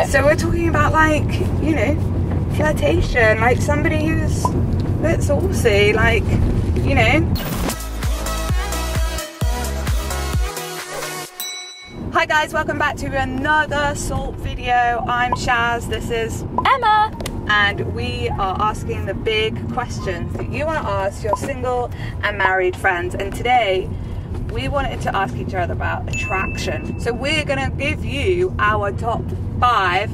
So we're talking about, like, you know, flirtation, like somebody who's a bit saucy, like, you know. Hi guys, welcome back to another salt video. I'm Shaz, this is Emma, and we are asking the big questions that you want to ask your single and married friends. And today we wanted to ask each other about attraction. So we're gonna give you our top 5.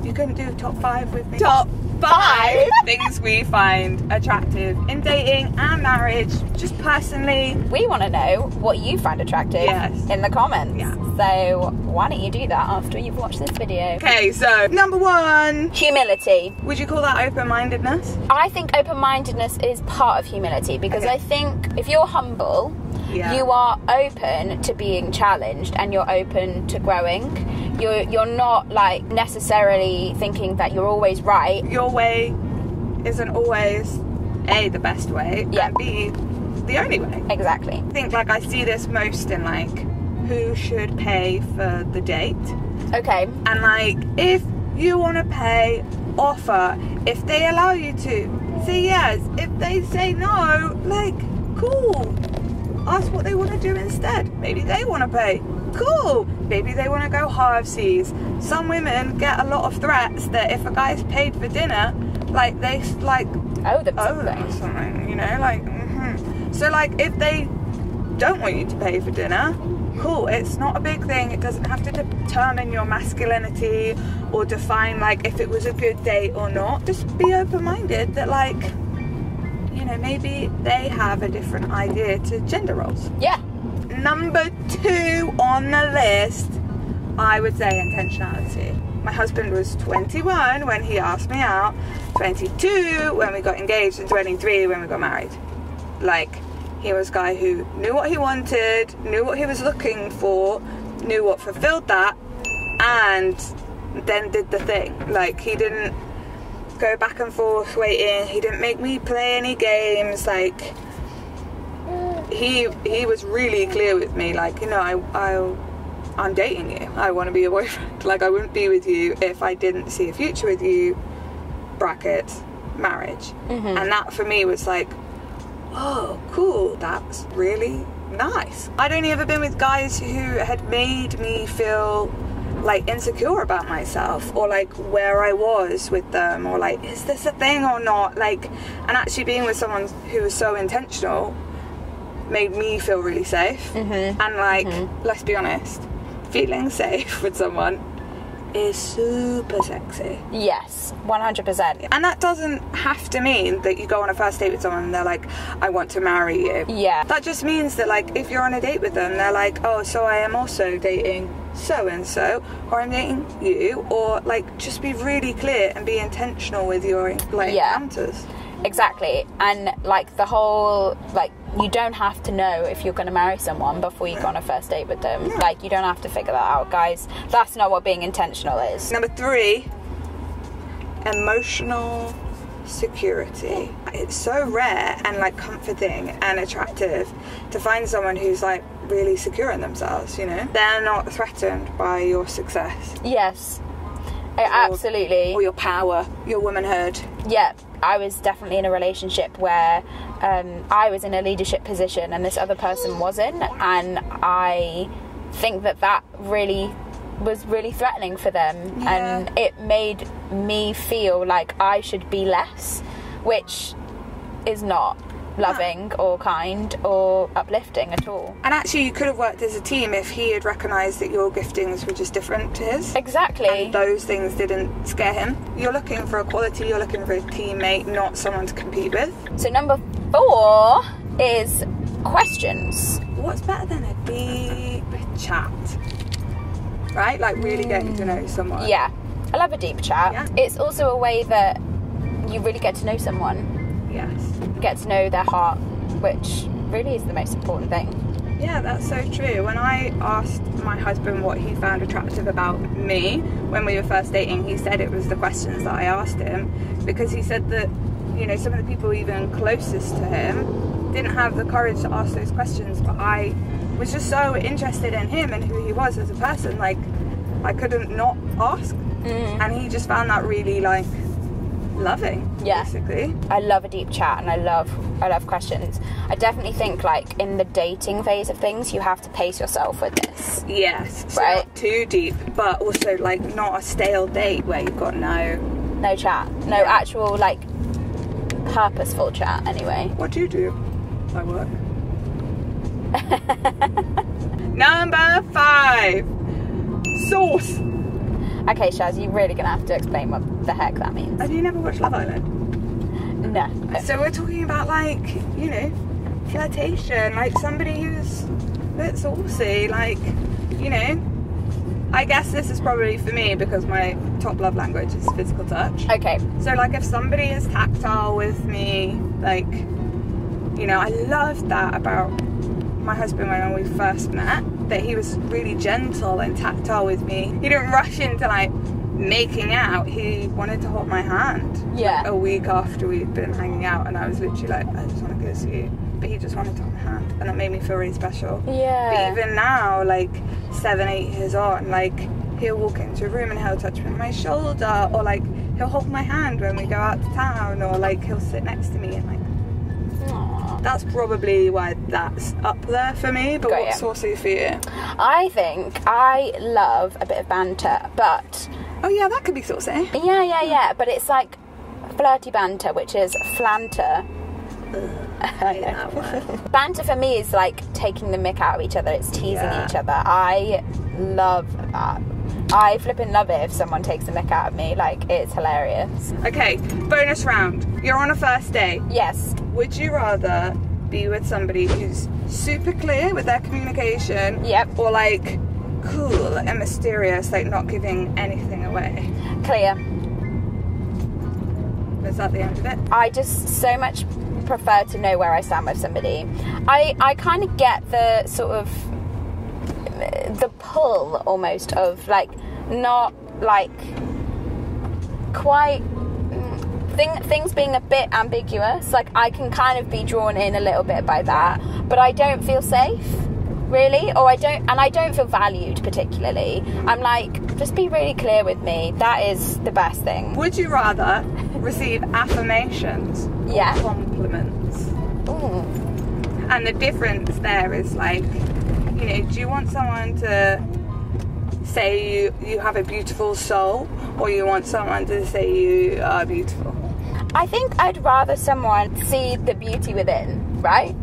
You can do top 5 with me. Top 5 things we find attractive in dating and marriage. Just personally, we want to know what you find attractive in the comments. Yeah. So why don't you do that after you've watched this video? Okay, so number 1, humility. Would you call that open-mindedness? I think open-mindedness is part of humility, because I think if you're humble, you are open to being challenged and you're open to growing. You're not like necessarily thinking that you're always right. Your way isn't always A, the best way, and B, the only way. Exactly. I think, like, I see this most in, like, who should pay for the date. Okay. And, like, if you want to pay, offer. If they allow you to, say yes. If they say no, like, cool. Ask what they want to do instead. Maybe they want to pay. Cool. Maybe they want to go halvesies. Some women get a lot of threats that if a guy's paid for dinner, like, they like owe them something, you know, like. So, like, if they don't want you to pay for dinner, cool. It's not a big thing. It doesn't have to determine your masculinity or define, like, if it was a good date or not. Just be open-minded that, like, you know, maybe they have a different idea to gender roles. Yeah. Number 2 on the list, I would say intentionality. My husband was 21 when he asked me out, 22 when we got engaged, and 23 when we got married. Like, he was a guy who knew what he wanted, knew what he was looking for, knew what fulfilled that, and then did the thing. Like, he didn't go back and forth waiting. He didn't make me play any games. Like, he was really clear with me. Like, you know, I'm dating you. I want to be your boyfriend. Like, I wouldn't be with you if I didn't see a future with you. Bracket marriage. And that for me was like, oh, cool. That's really nice. I'd only ever been with guys who had made me feel like insecure about myself, or like where I was with them, or like, is this a thing or not? Like, and actually being with someone who was so intentional made me feel really safe. And like, let's be honest, feeling safe with someone is super sexy. Yes, 100%. And that doesn't have to mean that you go on a first date with someone and they're like, I want to marry you. Yeah. That just means that, like, if you're on a date with them, they're like, oh, so I am also dating so-and-so, or I'm dating you, or, like, just be really clear and be intentional with your, like, encounters. Exactly. And, like, the whole, like, you don't have to know if you're going to marry someone before you go on a first date with them. Like, you don't have to figure that out, guys. That's not what being intentional is. Number 3, emotional security. It's so rare and, like, comforting and attractive to find someone who's, like, really secure in themselves, you know? They're not threatened by your success. Yes. Absolutely. Or your power, your womanhood. Yeah. I was definitely in a relationship where I was in a leadership position and this other person wasn't, and I think that really was really threatening for them, and it made me feel like I should be less, which is not loving or kind or uplifting at all. And actually, you could have worked as a team if he had recognised that your giftings were just different to his. Exactly. And those things didn't scare him. You're looking for equality, you're looking for a teammate, not someone to compete with. So number 4 is questions. What's better than a deep chat? Right? Like, really getting to know someone. Yeah. I love a deep chat. Yeah. It's also a way that you really get to know someone. Yes. Get to know their heart, which really is the most important thing. Yeah, that's so true. When I asked my husband what he found attractive about me when we were first dating, he said it was the questions that I asked him, because he said that, you know, some of the people even closest to him didn't have the courage to ask those questions, but I was just so interested in him and who he was as a person. Like, I couldn't not ask. And he just found that really like loving, basically. I love a deep chat, and I love questions. I definitely think like in the dating phase of things, you have to pace yourself with this. Yes, so right? Not too deep, but also like not a stale date where you've got no chat, no actual like purposeful chat. Anyway, what do you do? I work. Number 5, sauce. Okay, Shaz, you're really gonna have to explain what the heck that means. Have you never watched Love Island? No. So we're talking about like, you know, flirtation, like somebody who's a bit saucy, like, you know. I guess this is probably for me because my top love language is physical touch. Okay. So like if somebody is tactile with me, like, you know, I loved that about my husband when we first met, that he was really gentle and tactile with me. He didn't rush into like making out. He wanted to hold my hand. Yeah. Like, a week after we'd been hanging out, and I was literally like, I just want to kiss you. But he just wanted to hold my hand, and that made me feel really special. Yeah. But even now, like 7-8 years on, like he'll walk into a room and he'll touch me on my shoulder, or like he'll hold my hand when we go out to town, or like he'll sit next to me and like. Aww. That's probably why that's up there for me. But what's saucy for you? I think I love a bit of banter, but oh yeah, that could be saucy. Yeah. But it's like flirty banter, which is flanter. I hate that word. Banter for me is like taking the mick out of each other. It's teasing each other. I love that. I flipping love it if someone takes the mick out of me. Like, it's hilarious. Okay, bonus round. You're on a first date. Yes. Would you rather be with somebody who's super clear with their communication? Yep. Or like cool and mysterious, like not giving anything away? Clear. Is that the end of it? I just so much prefer to know where I stand with somebody. I kind of get the sort of the pull almost of like not like quite things being a bit ambiguous. Like I can kind of be drawn in a little bit by that, but I don't feel safe really, or I don't feel valued particularly. I'm like, just be really clear with me. That is the best thing. Would you rather receive affirmations or compliments? Ooh. And the difference there is like, you know, do you want someone to say you have a beautiful soul, or you want someone to say you are beautiful? I think I'd rather someone see the beauty within, right?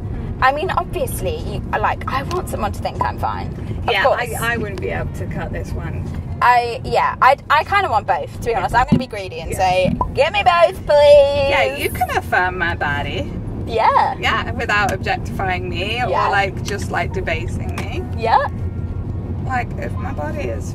I mean, obviously, I want someone to think I'm fine. Of course. I wouldn't be able to cut this one. I kind of want both, to be honest. I'm going to be greedy and say, give me both, please. Yeah, you can affirm my body. Yeah. Yeah, without objectifying me or like just like debasing me. Yeah. Like if my body is...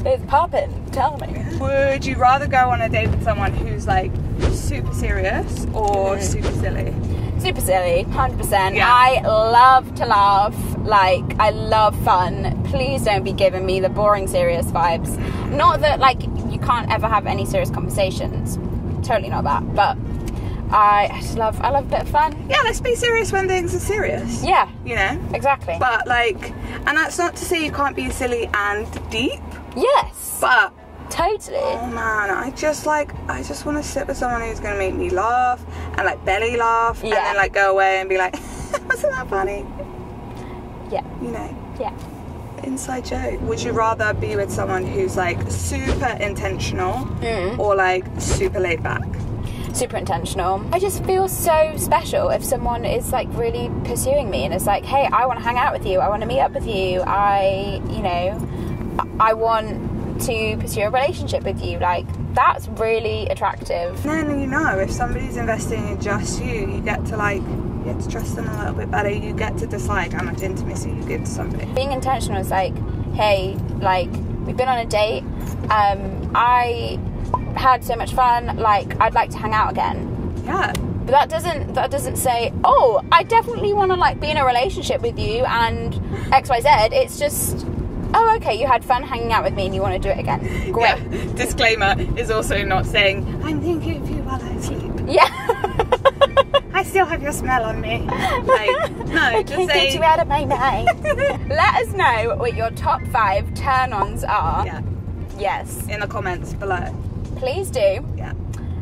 It's popping, tell me. Would you rather go on a date with someone who's like super serious or super silly? Super silly, 100%. Yeah. I love to laugh. Like, I love fun. Please don't be giving me the boring, serious vibes. Not that, like, you can't ever have any serious conversations. Totally not that. But I love a bit of fun. Yeah, let's be serious when things are serious. Yeah. You know? Exactly. But, like, and that's not to say you can't be silly and deep. Yes. But... Totally. Oh man, I just want to sit with someone who's going to make me laugh and like belly laugh and then like go away and be like, wasn't that funny? Yeah. You know? Yeah. Inside joke. Would you rather be with someone who's like super intentional or like super laid back? Super intentional. I just feel so special if someone is like really pursuing me and is like, hey, I want to hang out with you, I want to meet up with you, I want to pursue a relationship with you. Like, that's really attractive. And then, you know, if somebody's investing in just you, you get to trust them a little bit better. You get to decide how much intimacy you give to somebody. Being intentional is like, hey, like, we've been on a date, I had so much fun, like, I'd like to hang out again. Yeah. But that doesn't say, oh, I definitely want to like be in a relationship with you and XYZ. It's just, oh, okay, you had fun hanging out with me and you want to do it again. Great. Yeah. Disclaimer is also not saying, I'm thinking of you while I sleep. Yeah. I still have your smell on me. Like, no, just can't say... get you out of my mind. Let us know what your top 5 turn-ons are. Yeah. Yes. in the comments below. Please do. Yeah.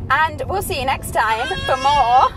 And we'll see you next time for more